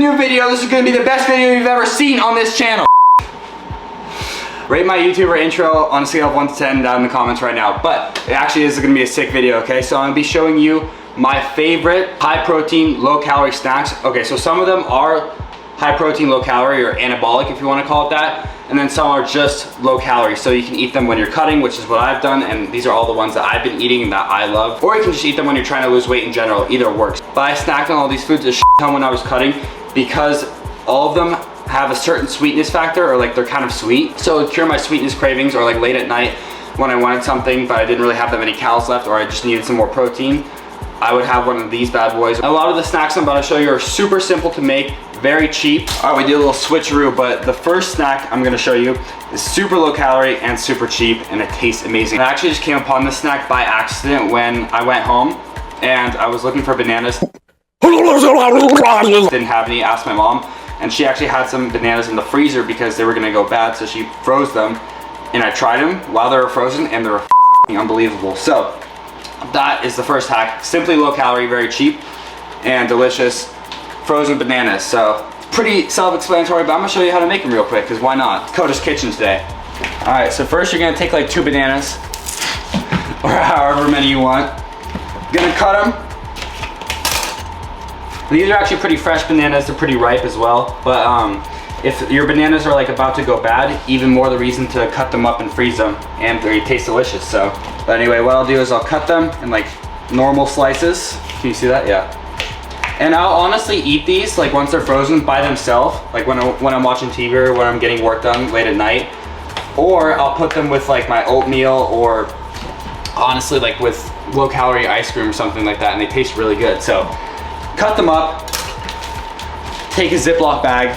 new video. This is gonna be the best video you've ever seen on this channel. Rate my YouTuber intro on a scale of 1 to 10 down in the comments right now. But it actually is gonna be a sick video, okay? So I'm gonna be showing you my favorite high protein, low calorie snacks. Okay, so some of them are high protein, low calorie, or anabolic if you wanna call it that. And then some are just low calorie. So you can eat them when you're cutting, which is what I've done. And these are all the ones that I've been eating and that I love. Or you can just eat them when you're trying to lose weight in general. Either works. But I snacked on all these foods a shit ton when I was cutting because all of them have a certain sweetness factor, or like they're kind of sweet. So it would cure my sweetness cravings, or like late at night when I wanted something but I didn't really have that many calories left, or I just needed some more protein, I would have one of these bad boys. A lot of the snacks I'm about to show you are super simple to make, very cheap. All right, we did a little switcheroo, but the first snack I'm gonna show you is super low calorie and super cheap, and it tastes amazing. I actually just came upon this snack by accident when I went home and I was looking for bananas. Didn't have any, asked my mom, and she actually had some bananas in the freezer because they were gonna go bad, so she froze them, and I tried them while they were frozen and they were unbelievable. So that is the first hack. Simply low calorie, very cheap and delicious frozen bananas. So pretty self-explanatory, but I'm gonna show you how to make them real quick, because why not? Koda's kitchen today. All right, so first you're gonna take like 2 bananas or however many you want. You're gonna cut them. These are actually pretty fresh bananas, they're pretty ripe as well, but if your bananas are like about to go bad, even more the reason to cut them up and freeze them, and they taste delicious. So, but anyway, what I'll do is I'll cut them in like normal slices. Can you see that? Yeah. And I'll honestly eat these like once they're frozen by themselves, like when I'm watching TV or when I'm getting work done late at night, or I'll put them with like my oatmeal, or honestly like with low calorie ice cream or something like that, and they taste really good. So cut them up, take a Ziploc bag.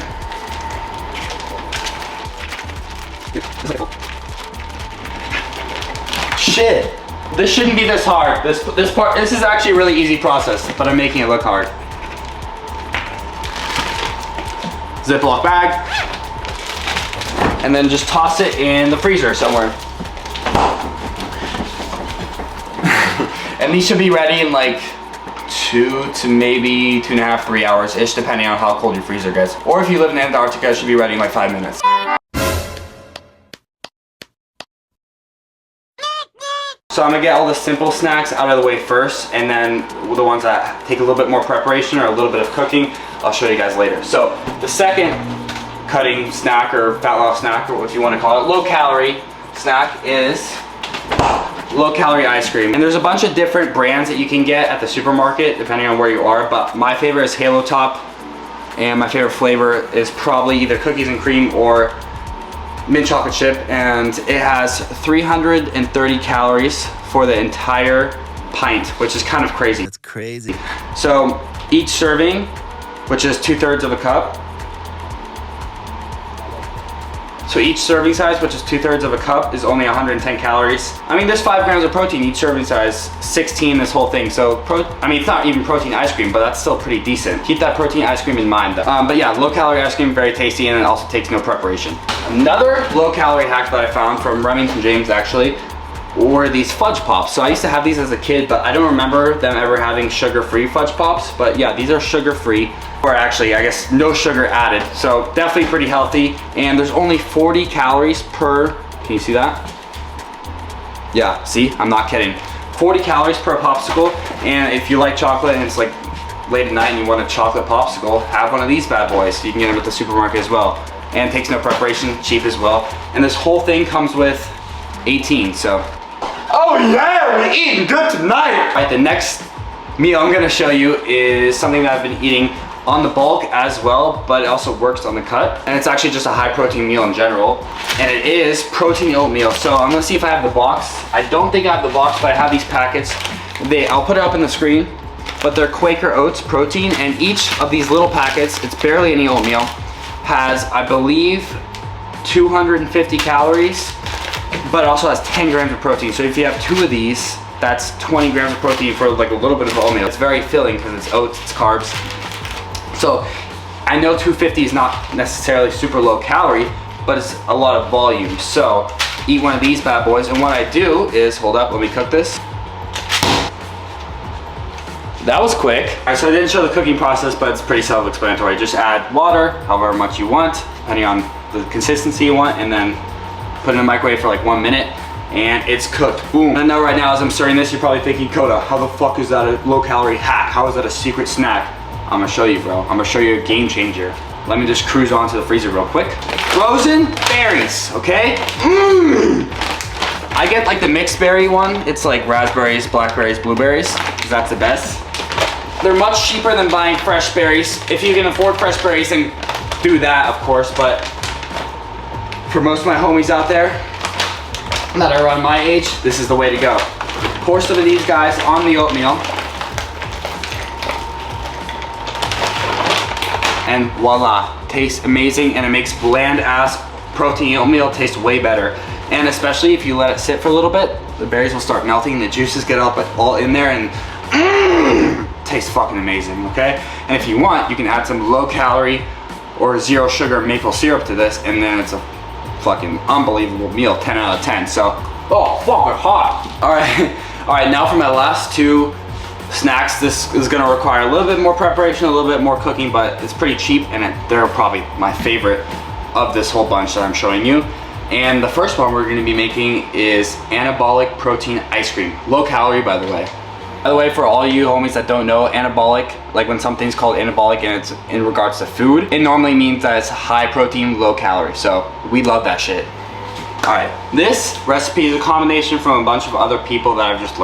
Shit, this shouldn't be this hard. This is actually a really easy process, but I'm making it look hard. Ziploc bag, and then just toss it in the freezer somewhere. And these should be ready in like 2 to maybe 2.5, 3 hours ish, depending on how cold your freezer gets. Or if you live in Antarctica, it should be ready in like 5 minutes. So I'm gonna get all the simple snacks out of the way first, and then the ones that take a little bit more preparation or a little bit of cooking, I'll show you guys later. So the second cutting snack, or fat loss snack, or what you want to call it, low calorie snack, is low calorie ice cream. And there's a bunch of different brands that you can get at the supermarket depending on where you are, but my favorite is Halo Top, and my favorite flavor is probably either cookies and cream or mint chocolate chip, and it has 330 calories for the entire pint, which is kind of crazy. That's crazy. So each serving, which is 2/3 of a cup, so each serving size, which is 2/3 of a cup, is only 110 calories. I mean, there's 5 grams of protein each serving size, 16 this whole thing. So, I mean, it's not even protein ice cream, but that's still pretty decent. Keep that protein ice cream in mind though. But yeah, low calorie ice cream, very tasty, and it also takes no preparation. Another low calorie hack that I found from Remington James actually were these fudge pops. So I used to have these as a kid, but I don't remember them ever having sugar-free fudge pops. But yeah, these are sugar-free, or actually, I guess no sugar added. So definitely pretty healthy, and there's only 40 calories per, can you see that? Yeah, see, I'm not kidding. 40 calories per popsicle, and if you like chocolate and it's like late at night and you want a chocolate popsicle, have one of these bad boys. You can get them at the supermarket as well. And takes no preparation, cheap as well. And this whole thing comes with 18, so. Oh yeah, we're eating good tonight. All right, the next meal I'm gonna show you is something that I've been eating on the bulk as well, but it also works on the cut. And it's actually just a high protein meal in general. And it is protein oatmeal. So I'm gonna see if I have the box. I don't think I have the box, but I have these packets. I'll put it up in the screen, but they're Quaker Oats protein, and each of these little packets, it's barely any oatmeal, has, I believe, 250 calories, but it also has 10 grams of protein. So if you have 2 of these, that's 20 grams of protein for like a little bit of oatmeal. It's very filling because it's oats, it's carbs. So I know 250 is not necessarily super low calorie, but it's a lot of volume. So eat one of these bad boys, and what I do is, hold up, let me cook this. That was quick. All right, so I didn't show the cooking process, but it's pretty self-explanatory. Just add water, however much you want, depending on the consistency you want, and then put it in the microwave for like 1 minute, and it's cooked. Boom. I know right now as I'm serving this, you're probably thinking, Koda, how the fuck is that a low-calorie hack? How is that a secret snack? I'm gonna show you, bro. I'm gonna show you a game changer. Let me just cruise on to the freezer real quick. Frozen berries, okay? I get like the mixed berry one. It's like raspberries, blackberries, blueberries, because that's the best. They're much cheaper than buying fresh berries. If you can afford fresh berries, then do that, of course. But for most of my homies out there that are around my age, this is the way to go. Pour some of these guys on the oatmeal. And voila, tastes amazing, and it makes bland ass protein oatmeal taste way better. And especially if you let it sit for a little bit, the berries will start melting, the juices get all in there, and tastes fucking amazing, okay? And if you want, you can add some low calorie or 0 sugar maple syrup to this, and then it's a fucking unbelievable meal, 10 out of 10. So, oh, fucking hot. All right, now for my last 2 snacks. This is gonna require a little bit more preparation, a little bit more cooking, but it's pretty cheap, and they're probably my favorite of this whole bunch that I'm showing you. And the first one we're gonna be making is anabolic protein ice cream. Low calorie, by the way. By the way, for all you homies that don't know, anabolic, like when something's called anabolic and it's in regards to food, it normally means that it's high protein, low calorie. So we love that shit. All right, this recipe is a combination from a bunch of other people that I've just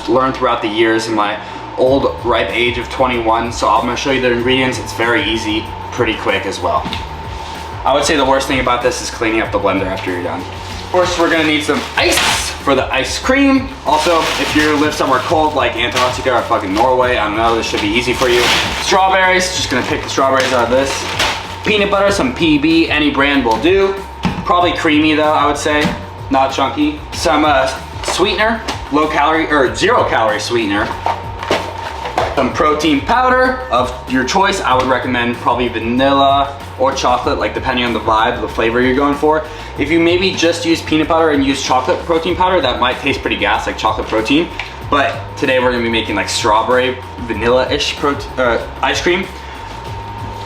learned throughout the years in my old ripe age of 21. So I'm gonna show you the ingredients. It's very easy, pretty quick as well. I would say the worst thing about this is cleaning up the blender after you're done. First, we're gonna need some ice for the ice cream. Also, if you live somewhere cold like Antarctica or fucking Norway, I don't know, this should be easy for you. Strawberries, just gonna pick the strawberries out of this. Peanut butter, some PB, any brand will do. Probably creamy though, I would say, not chunky. Some sweetener, low calorie or 0 calorie sweetener. Some protein powder of your choice. I would recommend probably vanilla or chocolate, like depending on the vibe, the flavor you're going for. If you maybe just use peanut butter and use chocolate protein powder, that might taste pretty gas, like chocolate protein. But today we're gonna be making like strawberry, vanilla-ish ice cream.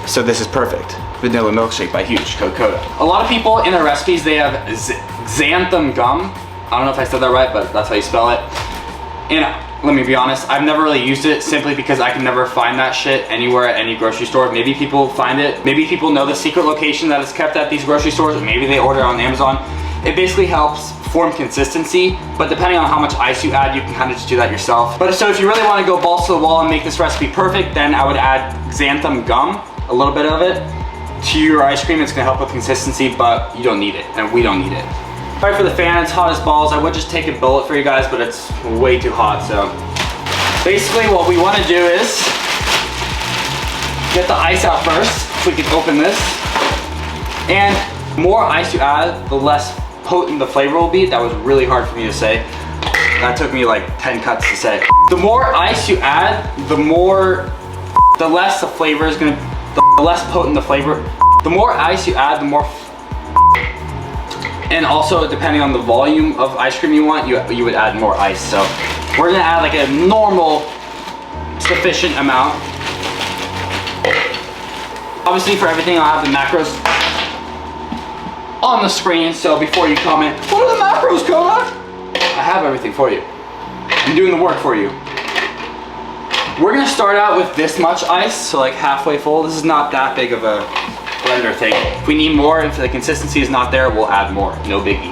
So this is perfect. Vanilla milkshake by Huge, Koda. A lot of people in their recipes, they have xanthan gum. I don't know if I said that right, but that's how you spell it. And let me be honest, I've never really used it simply because I can never find that shit anywhere at any grocery store. Maybe people find it. Maybe people know the secret location that it's kept at these grocery stores, or maybe they order it on Amazon. It basically helps form consistency, but depending on how much ice you add, you can kind of just do that yourself. But so if you really want to go balls to the wall and make this recipe perfect, then I would add xanthan gum, a little bit of it, to your ice cream. It's gonna help with consistency, but you don't need it, and we don't need it. All right, for the fan, it's hot as balls. I would just take a bullet for you guys, but it's way too hot, so. Basically, what we wanna do is get the ice out first. If we can open this. And the more ice you add, the less potent the flavor will be. That was really hard for me to say. That took me like 10 cuts to say. The more ice you add, the less the flavor is gonna, the less potent the flavor. The more ice you add, the more. And also, depending on the volume of ice cream you want, you would add more ice. So we're gonna add like a normal, sufficient amount. Obviously, for everything, I'll have the macros on the screen. So before you comment, what are the macros, Koda? I have everything for you. I'm doing the work for you. We're gonna start out with this much ice, so like halfway full. This is not that big of a blender thing. If we need more, if the consistency is not there, we'll add more, no biggie.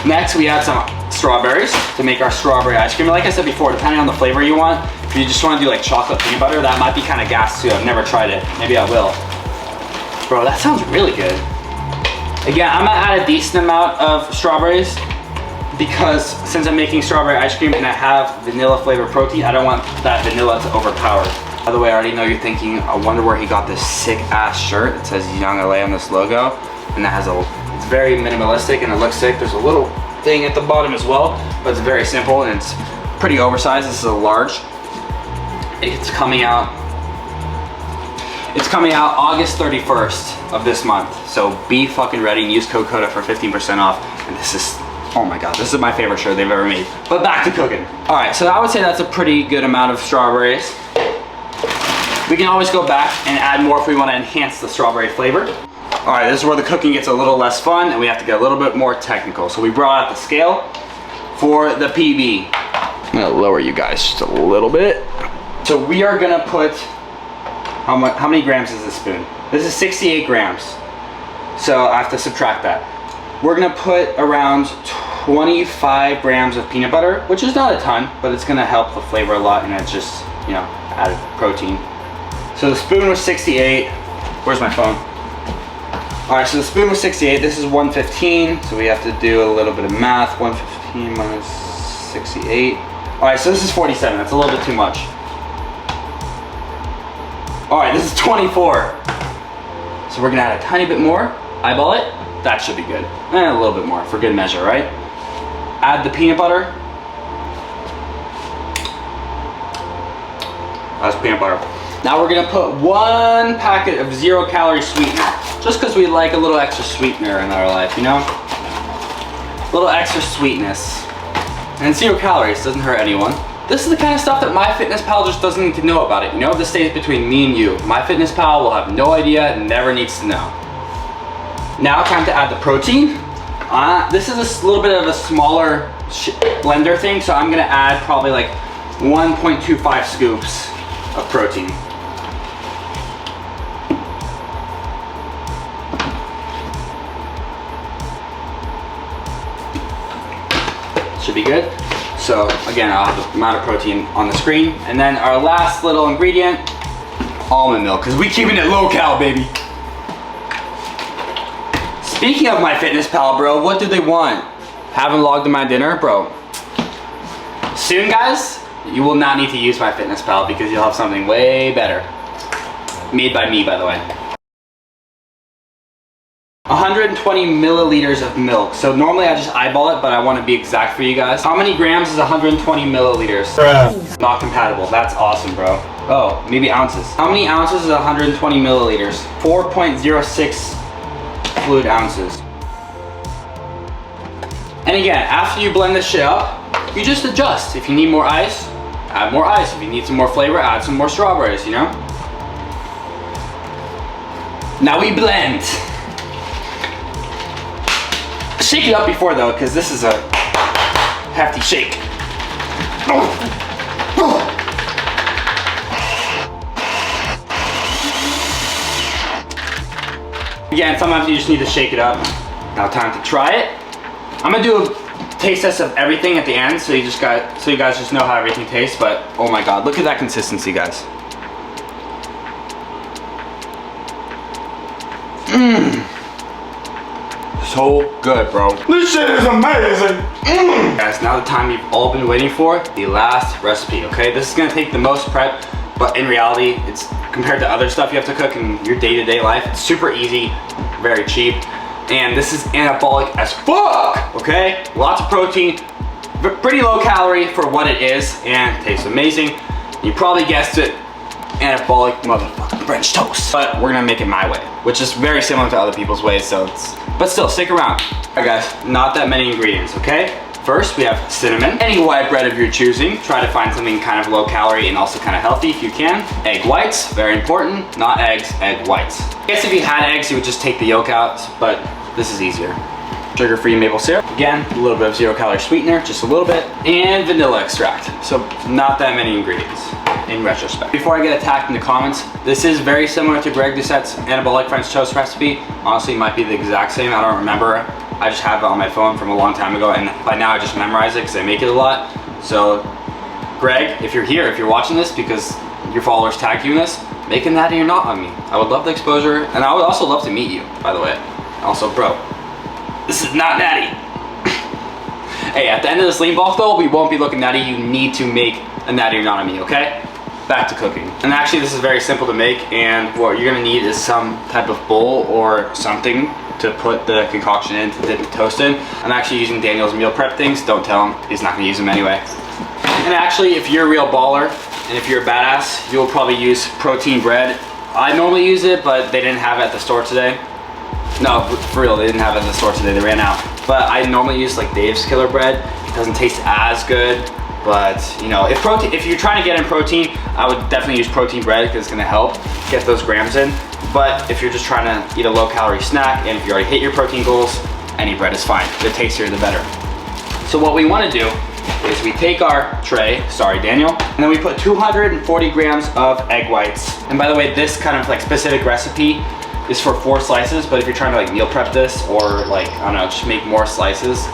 Next, we add some strawberries to make our strawberry ice cream. Like I said before, depending on the flavor you want, if you just want to do like chocolate peanut butter, that might be kind of gas too. I've never tried it. Maybe I will. Bro, that sounds really good. Again, I'm gonna add a decent amount of strawberries because since I'm making strawberry ice cream and I have vanilla flavored protein, I don't want that vanilla to overpower. By the way, I already know you're thinking, I wonder where he got this sick ass shirt. It says Young LA on this logo, and that has it's very minimalistic and it looks sick. There's a little thing at the bottom as well, but it's very simple and it's pretty oversized. This is a large. It's coming out August 31st of this month. So be fucking ready and use code Koda for 15% off. And this is Oh my God, this is my favorite shirt they've ever made. But back to cooking. All right, so I would say that's a pretty good amount of strawberries. We can always go back and add more if we want to enhance the strawberry flavor. All right, this is where the cooking gets a little less fun and we have to get a little bit more technical. So we brought out the scale for the PB. I'm gonna lower you guys just a little bit. So we are gonna put, how many grams is this spoon? This is 68 grams. So I have to subtract that. We're gonna put around 25 grams of peanut butter, which is not a ton, but it's gonna help the flavor a lot and it's just, you know, added protein. So the spoon was 68. Where's my phone? All right, so the spoon was 68. This is 115. So we have to do a little bit of math. 115 minus 68. All right, so this is 47. That's a little bit too much. All right, this is 24. So we're gonna add a tiny bit more. Eyeball it. That should be good. And a little bit more for good measure, right? Add the peanut butter. That's peanut butter. Now we're gonna put 1 packet of 0-calorie sweetener, just because we like a little extra sweetener in our life, you know? A little extra sweetness. And 0 calories, doesn't hurt anyone. This is the kind of stuff that MyFitnessPal just doesn't need to know about it, you know? This stays between me and you. MyFitnessPal will have no idea, never needs to know. Now time to add the protein. This is a little bit of a smaller blender thing, so I'm gonna add probably like 1.25 scoops of protein. Should be good. So again, I'll have the amount of protein on the screen. And then our last little ingredient, almond milk, because we keeping it low cal, baby. Speaking of MyFitnessPal, bro, what do they want? Haven't logged in my dinner, bro. Soon, guys, you will not need to use MyFitnessPal because you'll have something way better. Made by me, by the way. 120 milliliters of milk. So normally I just eyeball it, but I want to be exact for you guys. How many grams is 120 milliliters? Not compatible. That's awesome, bro. Oh, maybe ounces. How many ounces is 120 milliliters? 4.06 fluid ounces. And again, after you blend this shit up, you just adjust. If you need more ice, add more ice. If you need some more flavor, add some more strawberries, you know? Now we blend. Shake it up before though, because this is a hefty shake. Again, sometimes you just need to shake it up. Now time to try it. I'm gonna do a taste test of everything at the end, so you guys just know how everything tastes. But oh my God, look at that consistency, guys. So good, bro. This shit is amazing. Guys, now the time you've all been waiting for, the last recipe, okay? This is gonna take the most prep, but in reality, it's compared to other stuff you have to cook in your day-to-day life, it's super easy, very cheap, and this is anabolic as fuck, okay? Lots of protein, pretty low calorie for what it is, and tastes amazing. You probably guessed it, anabolic motherfucking French toast. But we're gonna make it my way, which is very similar to other people's ways, so but still, stick around. All right guys, not that many ingredients, okay? First, we have cinnamon. Any white bread of your choosing. Try to find something kind of low calorie and also kind of healthy if you can. Egg whites, very important. Not eggs, egg whites. I guess if you had eggs, you would just take the yolk out, but this is easier. Sugar-free maple syrup. Again, a little bit of 0-calorie sweetener, just a little bit. And vanilla extract. So not that many ingredients in retrospect. Before I get attacked in the comments, this is very similar to Greg Doucette's anabolic French toast recipe. Honestly, it might be the exact same. I don't remember. I just have it on my phone from a long time ago, and by now I just memorize it because I make it a lot. So, Greg, if you're here, if you're watching this because your followers tagged you in this, make a natty or not on me. I would love the exposure, and I would also love to meet you, by the way. Also, bro, this is not natty. Hey, at the end of this lean bulk though, we won't be looking natty. You need to make a natty or not on me, okay? Back to cooking. And actually, this is very simple to make, and what you're gonna need is some type of bowl or something to put the concoction in to dip the toast in. I'm actually using Daniel's meal prep things. Don't tell him, he's not gonna use them anyway. And actually, if you're a real baller and if you're a badass, you'll probably use protein bread. I normally use it, but they didn't have it at the store today. No, for real, they didn't have it at the store today, they ran out. but I normally use like Dave's Killer Bread. It doesn't taste as good, but you know, if you're trying to get in protein, I would definitely use protein bread because it's gonna help get those grams in. But if you're just trying to eat a low calorie snack, and if you already hit your protein goals, any bread is fine. The tastier, the better. So what we wanna do is we take our tray, sorry Daniel, and then we put 240 grams of egg whites. And by the way, this kind of like specific recipe is for 4 slices, but if you're trying to like meal prep this, or like, I don't know, just make more slices,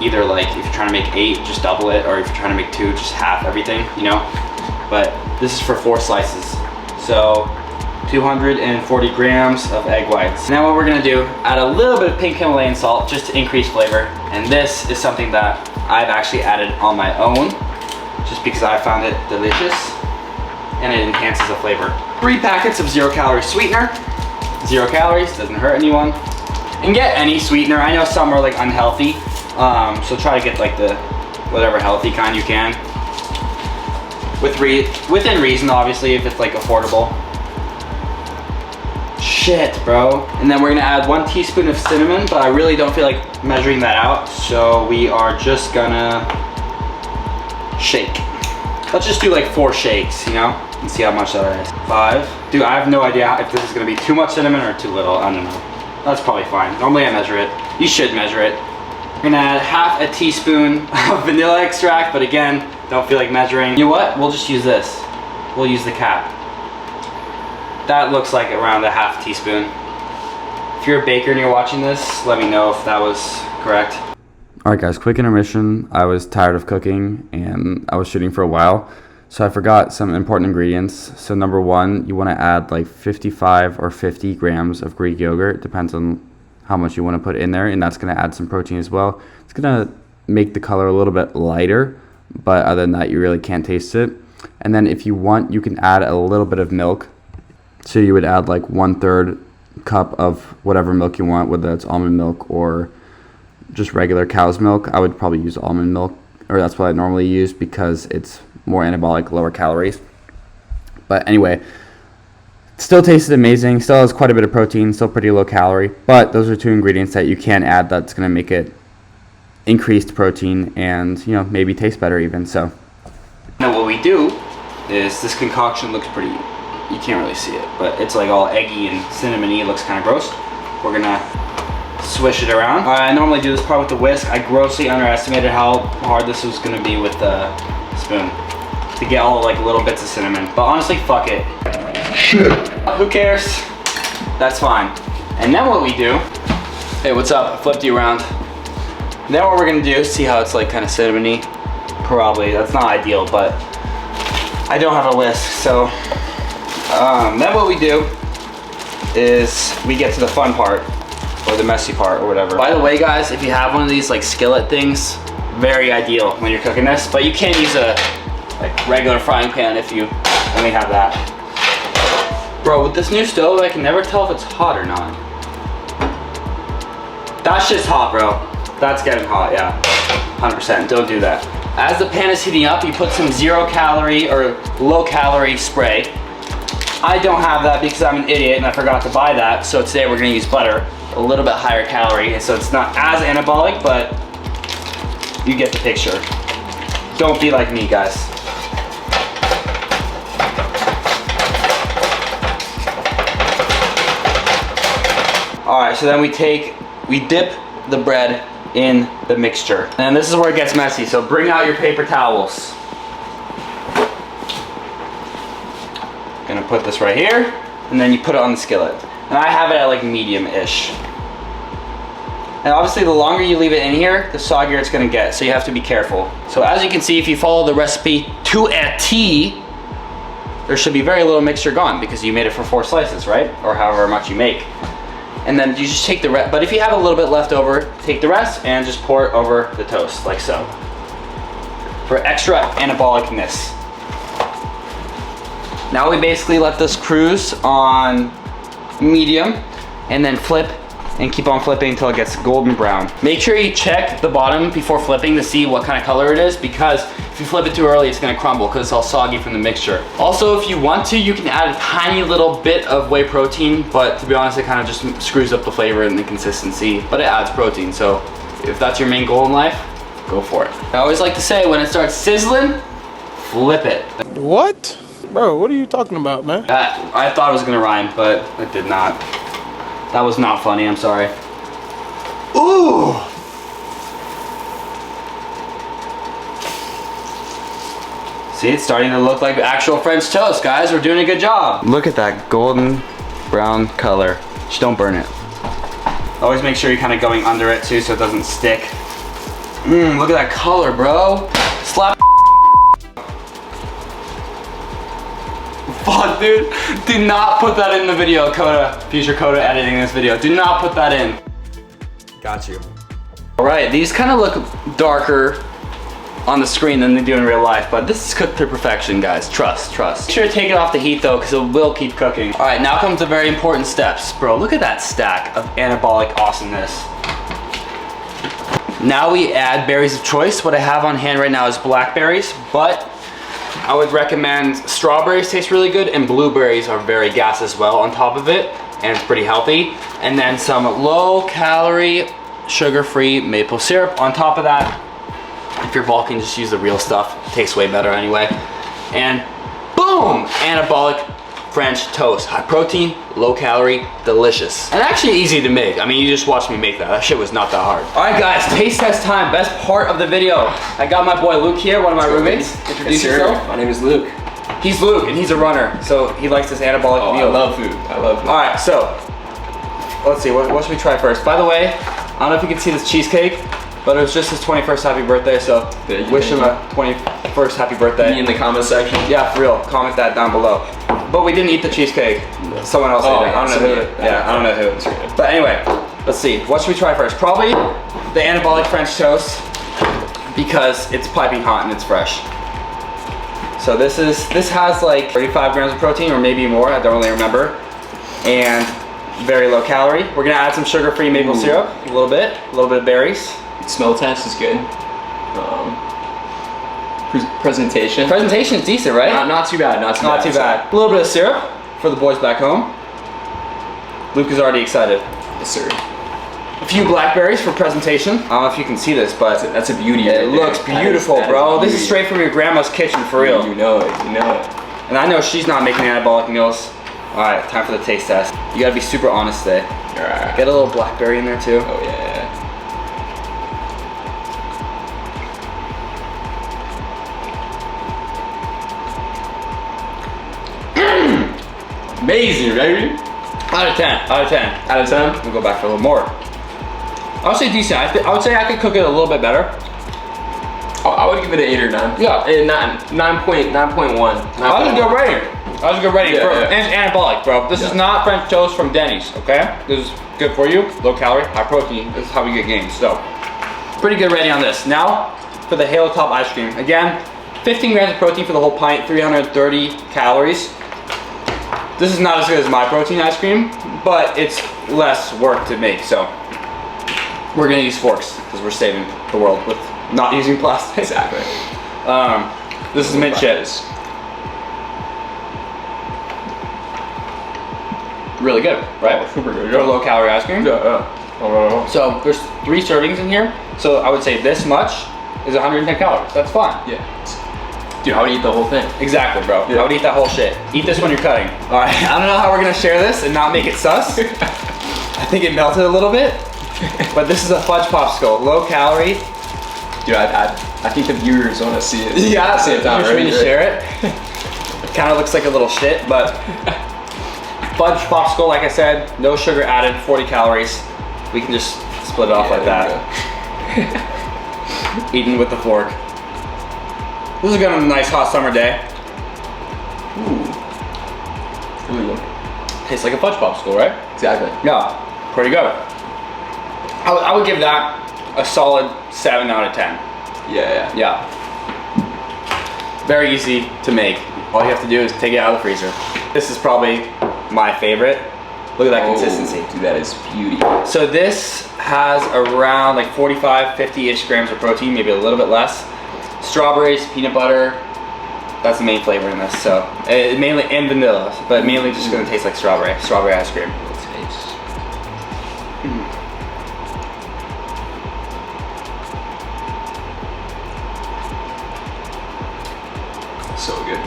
either like if you're trying to make 8, just double it, or if you're trying to make 2, just half everything, you know? But this is for 4 slices. So 240 grams of egg whites. Now what we're gonna do, add a little bit of pink Himalayan salt just to increase flavor. And this is something that I've actually added on my own, just because I found it delicious and it enhances the flavor. 3 packets of 0-calorie sweetener. 0 calories, doesn't hurt anyone. And get any sweetener. I know some are like unhealthy, so try to get like the whatever healthy kind you can. Within reason, obviously, if it's like affordable. Shit, bro. And then we're gonna add 1 teaspoon of cinnamon, but I really don't feel like measuring that out, so we are just gonna shake. Let's just do like 4 shakes, you know, and see how much that is. 5. Dude, I have no idea if this is gonna be too much cinnamon or too little. I don't know. That's probably fine. Normally I measure it. You should measure it. We're gonna add half a teaspoon of vanilla extract, but again, don't feel like measuring. You know what? We'll just use this. We'll use the cap. That looks like around a half teaspoon. If you're a baker and you're watching this, let me know if that was correct. Alright guys, quick intermission. I was tired of cooking and I was shooting for a while, so I forgot some important ingredients. So number 1, you want to add like 55 or 50 grams of Greek yogurt. Depends on how much you want to put in there, and that's going to add some protein as well. It's going to make the color a little bit lighter, but other than that, you really can't taste it. And then if you want, you can add a little bit of milk. So you would add like 1/3 cup of whatever milk you want, whether it's almond milk or just regular cow's milk. I would probably use almond milk, or that's what I normally use because it's more anabolic, lower calories. But anyway, still tasted amazing, still has quite a bit of protein, still pretty low calorie, but those are 2 ingredients that you can add that's going to make it increased protein and, you know, maybe taste better even. So now what we do is, this concoction looks pretty, you can't really see it, but it's like all eggy and cinnamony. It looks kind of gross. We're gonna swish it around. I normally do this part with the whisk. I grossly underestimated how hard this was gonna be with the spoon to get all like little bits of cinnamon. But honestly, fuck it. Shit. Who cares? That's fine. And then what we do, hey, what's up? I flipped you around. Then what we're gonna do, see how it's like kind of cinnamony? Probably, that's not ideal, but I don't have a whisk, so then what we do is we get to the fun part, or the messy part, or whatever. By the way, guys, if you have one of these like skillet things, very ideal when you're cooking this, but you can't use a like regular frying pan if you only have that. Bro, with this new stove, I can never tell if it's hot or not. That shit's hot, bro. That's getting hot, yeah. 100%, don't do that. As the pan is heating up, you put some 0-calorie or low-calorie spray. I don't have that because I'm an idiot and I forgot to buy that. So today we're gonna use butter, a little bit higher calorie, so it's not as anabolic, but you get the picture. Don't be like me, guys. All right, so then we dip the bread in the mixture. And this is where it gets messy, so bring out your paper towels. Gonna put this right here, and then you put it on the skillet. And I have it at like medium-ish. And obviously the longer you leave it in here, the soggier it's gonna get, so you have to be careful. So as you can see, if you follow the recipe to a T, there should be very little mixture gone because you made it for 4 slices, right? Or however much you make. And then you just take the rest, but if you have a little bit left over, take the rest and just pour it over the toast, like so. For extra anabolicness. Now we basically let this cruise on medium and then flip and keep on flipping until it gets golden brown. Make sure you check the bottom before flipping to see what kind of color it is, because if you flip it too early, it's gonna crumble because it's all soggy from the mixture. Also, if you want to, you can add a tiny little bit of whey protein, but to be honest, it kind of just screws up the flavor and the consistency, but it adds protein. So if that's your main goal in life, go for it. I always like to say, when it starts sizzling, flip it. What? Bro, what are you talking about, man? I thought it was gonna rhyme, but it did not. That was not funny, I'm sorry. Ooh! See, it's starting to look like actual French toast, guys. We're doing a good job. Look at that golden brown color. Just don't burn it. Always make sure you're kind of going under it too so it doesn't stick. Look at that color, bro. Slap. Fuck, dude. Do not put that in the video, Koda. Future Koda editing this video. Do not put that in. Got you. All right, these kind of look darker on the screen than they do in real life, but this is cooked to perfection, guys. Trust. Make sure to take it off the heat though, because it will keep cooking. All right, now comes the very important steps. Bro, look at that stack of anabolic awesomeness. Now we add berries of choice. What I have on hand right now is blackberries, but I would recommend strawberries taste really good, and blueberries are very gas as well on top of it, and it's pretty healthy. And then some low calorie, sugar-free maple syrup on top of that. If you're bulking, just use the real stuff. It tastes way better anyway. And boom, anabolic French toast. High protein, low calorie, delicious. And actually easy to make. I mean, you just watched me make that. That shit was not that hard. All right, guys, taste test time. Best part of the video. I got my boy Luke here, one of my roommates. Introduce yourself. My name is Luke. He's Luke, and he's a runner, so he likes this anabolic meal. I love food. I love food. All right, so let's see. What should we try first? By the way, I don't know if you can see this cheesecake, but it was just his 21st happy birthday, so wish him a 21st happy birthday. Be in the comment section. Yeah, for real. Comment that down below. But we didn't eat the cheesecake. Someone else ate it. I don't know who. Yeah, I don't know who. But anyway, let's see. What should we try first? Probably the anabolic French toast, because it's piping hot and it's fresh. So this has like 35 grams of protein, or maybe more. I don't really remember. And very low calorie. We're gonna add some sugar-free maple syrup, a little bit of berries. Smell test is good. Presentation. Presentation is decent, right? Not too bad. Not too bad. A little bit of syrup for the boys back home. Luke is already excited. Yes, sir. A few blackberries for presentation. I don't know if you can see this, but that's a beauty. It looks beautiful, bro. This is straight from your grandma's kitchen, for real. You know it. And I know she's not making anabolic meals. All right, time for the taste test. You gotta be super honest today. All right. Get a little blackberry in there too. Oh yeah. Amazing, baby. Out of 10. Out of 10? We'll go back for a little more. I would say decent. I would say I could cook it a little bit better. I would give it an 8 or 9. Yeah. 9.1. That was a good rating. That was a good rating. And it's anabolic, bro. This is not French toast from Denny's, okay? This is good for you. Low calorie, high protein. This is how we get gains. So, pretty good rating on this. Now, for the Halo Top ice cream. Again, 15 grams of protein for the whole pint, 330 calories. This is not as good as my protein ice cream, but it's less work to make, so we're gonna use forks because we're saving the world with not using plastic. Exactly. This is mint chips. Really good, right? Super good. For a low calorie ice cream. Yeah. So there's 3 servings in here. So I would say this much is 110 calories. That's fine. Yeah. Dude, I would eat the whole thing. Exactly, bro. Yeah. I would eat that whole shit. Eat this when you're cutting. All right, I don't know how we're gonna share this and not make it sus. I think it melted a little bit, but this is a fudge popsicle, low calorie. Dude, I think the viewers want to see it. Yeah, see it down, you're trying to share it. It kind of looks like a little shit, but fudge popsicle, like I said, no sugar added, 40 calories. We can just split it off like that. Eaten with the fork. This is gonna be a nice hot summer day. Ooh. Really good. Tastes like a fudge popsicle, right? Exactly. Yeah, pretty good. I would give that a solid 7 out of 10. Yeah. Very easy to make. All you have to do is take it out of the freezer. This is probably my favorite. Look at that consistency. Dude, that is beauty. So this has around like 45, 50-ish grams of protein, maybe a little bit less. Strawberries, peanut butter, that's the main flavor in this. So mainly, and vanilla, but mainly just gonna taste like strawberry ice cream.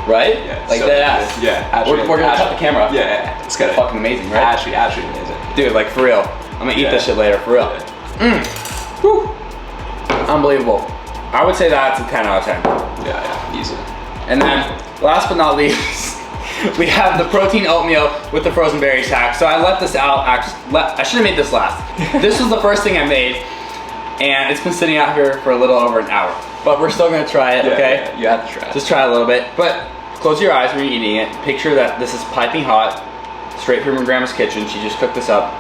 right? Yeah, like so that good. ass. Yeah, actually. We're gonna cut the camera off. Yeah, it's gonna Fucking amazing, right? Actually amazing. Dude, like for real. I'm gonna eat this shit later, for real. Whew. Unbelievable. I would say that's a 10 out of 10. Yeah, easy. And then, last but not least, we have the protein oatmeal with the frozen berries hack. So I let this out, I should have made this last. This was the first thing I made, and it's been sitting out here for a little over an hour. But we're still gonna try it, okay? Yeah, you have to try it. Just try it a little bit. But close your eyes when you're eating it. Picture that this is piping hot, straight from your grandma's kitchen. She just cooked this up.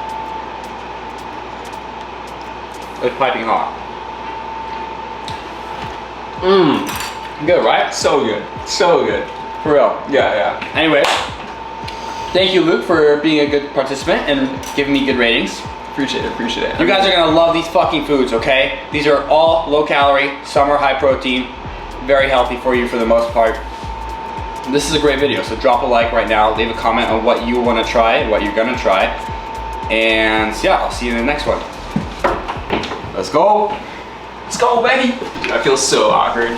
It's piping hot. Good, right? So good. So good. For real. Yeah. Anyway, thank you, Luke, for being a good participant and giving me good ratings. Appreciate it. You guys are gonna love these fucking foods, okay? These are all low calorie, some are high protein, very healthy for you for the most part. This is a great video, so drop a like right now, leave a comment on what you wanna try, what you're gonna try. And yeah, I'll see you in the next one. Let's go. Let's go, baby. Dude, I feel so awkward.